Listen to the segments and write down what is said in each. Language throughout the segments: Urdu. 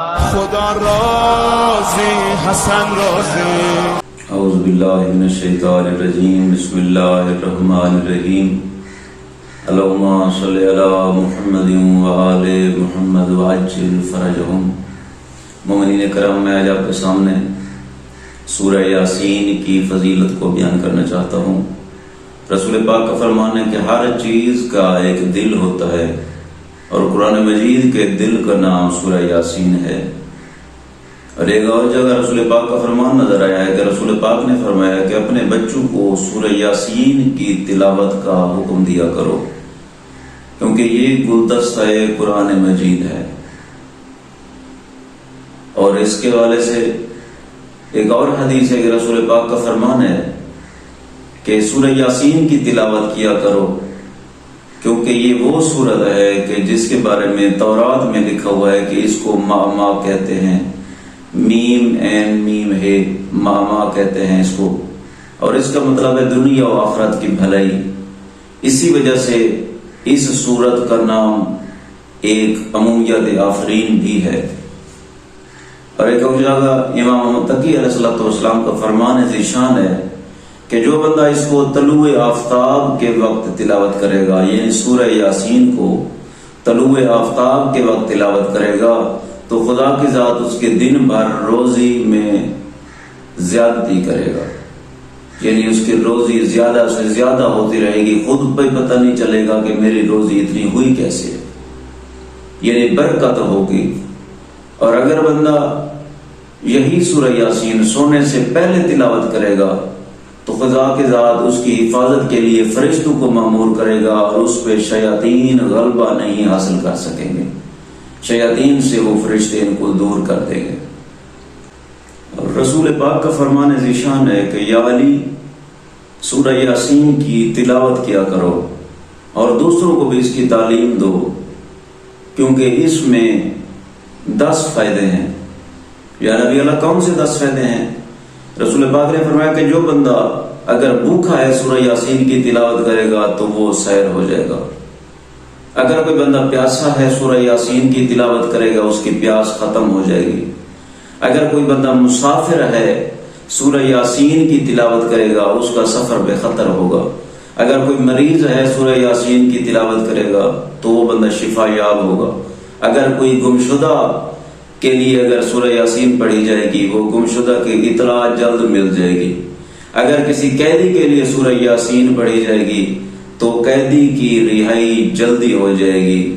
خدا راضی حسن راضی. اعوذ باللہ من الشیطان الرجیم. بسم اللہ الرحمن الرحیم. اللہم صلی علی محمد وآل محمد وعجل فرجہم. مومنین کرام، میں آج آپ کے سامنے سورہ یاسین کی فضیلت کو بیان کرنا چاہتا ہوں. رسول پاک کا فرمان ہے کہ ہر چیز کا ایک دل ہوتا ہے، اور قرآن مجید کے دل کا نام سورہ یاسین ہے. اور ایک اور جگہ رسول پاک کا فرمان نظر آیا ہے کہ رسول پاک نے فرمایا کہ اپنے بچوں کو سورہ یاسین کی تلاوت کا حکم دیا کرو، کیونکہ یہ گلدستہ قرآن مجید ہے. اور اس کے حوالے سے ایک اور حدیث ہے کہ رسول پاک کا فرمان ہے کہ سورہ یاسین کی تلاوت کیا کرو، کیونکہ یہ وہ سورت ہے کہ جس کے بارے میں تورات میں لکھا ہوا ہے کہ اس کو ما کہتے ہیں. میم این میم ہے، ما کہتے ہیں اس کو، اور اس کا مطلب ہے دنیا و آخرت کی بھلائی. اسی وجہ سے اس سورت کا نام ایک عمومیت آفرین بھی ہے. اور ایک اور جگہ امام محمد تقی علیہ السلام کا فرمان ذیشان ہے کہ جو بندہ اس کو طلوع آفتاب کے وقت تلاوت کرے گا، یعنی سورہ یاسین کو طلوع آفتاب کے وقت تلاوت کرے گا، تو خدا کی ذات اس کے دن بھر روزی میں زیادتی کرے گا. یعنی اس کی روزی زیادہ سے زیادہ ہوتی رہے گی، خود پہ پتہ نہیں چلے گا کہ میری روزی اتنی ہوئی کیسے. یعنی برکت ہوگی. اور اگر بندہ یہی سورہ یاسین سونے سے پہلے تلاوت کرے گا تو خدا کی ذات اس کی حفاظت کے لیے فرشتوں کو مامور کرے گا، اور اس پہ شیاطین غلبہ نہیں حاصل کر سکیں گے. شیاطین سے وہ فرشتے ان کو دور کر دیں گے. اور رسول پاک کا فرمان ذیشان ہے کہ یا علی، سورہ یاسین کی تلاوت کیا کرو اور دوسروں کو بھی اس کی تعلیم دو، کیونکہ اس میں 10 فائدے ہیں. یا نبی اللہ، کون سے 10 فائدے ہیں؟ رسول پاک نے فرمایا کہ جو بندہ اگر بھوکا ہے سورہ یاسین کی تلاوت کرے گا تو وہ سیر ہو جائے گا. اگر کوئی بندہ پیاسا ہے سورہ یاسین کی تلاوت کرے گا، اس کی پیاس ختم ہو جائے گی. اگر کوئی بندہ مسافر ہے سورہ یاسین کی تلاوت کرے گا، اس کا سفر بے خطر ہوگا. اگر کوئی مریض ہے سورہ یاسین کی تلاوت کرے گا تو وہ بندہ شفا یاب ہوگا. اگر کوئی گمشدہ کے لیے اگر سورہ یاسین پڑھی جائے گی، وہ گمشدہ کی اطلاع جلد مل جائے گی. اگر کسی قیدی کے لیے سورہ یاسین پڑھی جائے گی تو قیدی کی رہائی جلدی ہو جائے گی.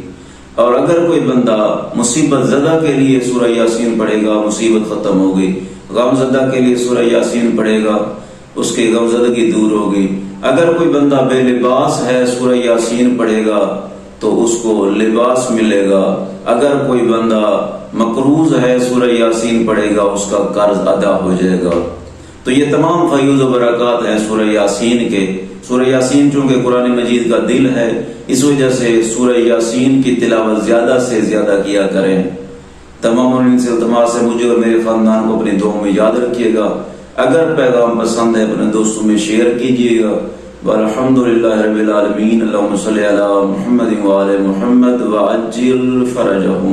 اور اگر کوئی بندہ مصیبت زدہ کے لیے سورہ یاسین پڑھے گا، مصیبت ختم ہوگی. غم زدہ کے لیے سورہ یاسین پڑھے گا، اس کی غم زدگی دور ہوگی. اگر کوئی بندہ بے لباس ہے سورہ یاسین پڑھے گا تو اس کو لباس ملے گا. اگر کوئی بندہ مقروض ہے سورہ یاسین پڑھے گا، اس کا قرض ادا ہو جائے گا. تو یہ تمام فیوز و برکات ہیں سورہ یاسین کے. سورہ یاسین چونکہ قرآن مجید کا دل ہے، اس وجہ سے سورہ یاسین کی تلاوت زیادہ سے زیادہ کیا کریں. تمام ان سے التماس ہے مجھے اور میرے خاندان کو اپنی دعاؤں میں یاد رکھیے گا. اگر پیغام پسند ہے اپنے دوستوں میں شیئر کیجیے گا. والحمدللہ رب العالمین. اللہم صلی علی محمد وآل محمد وعجل فرجہم.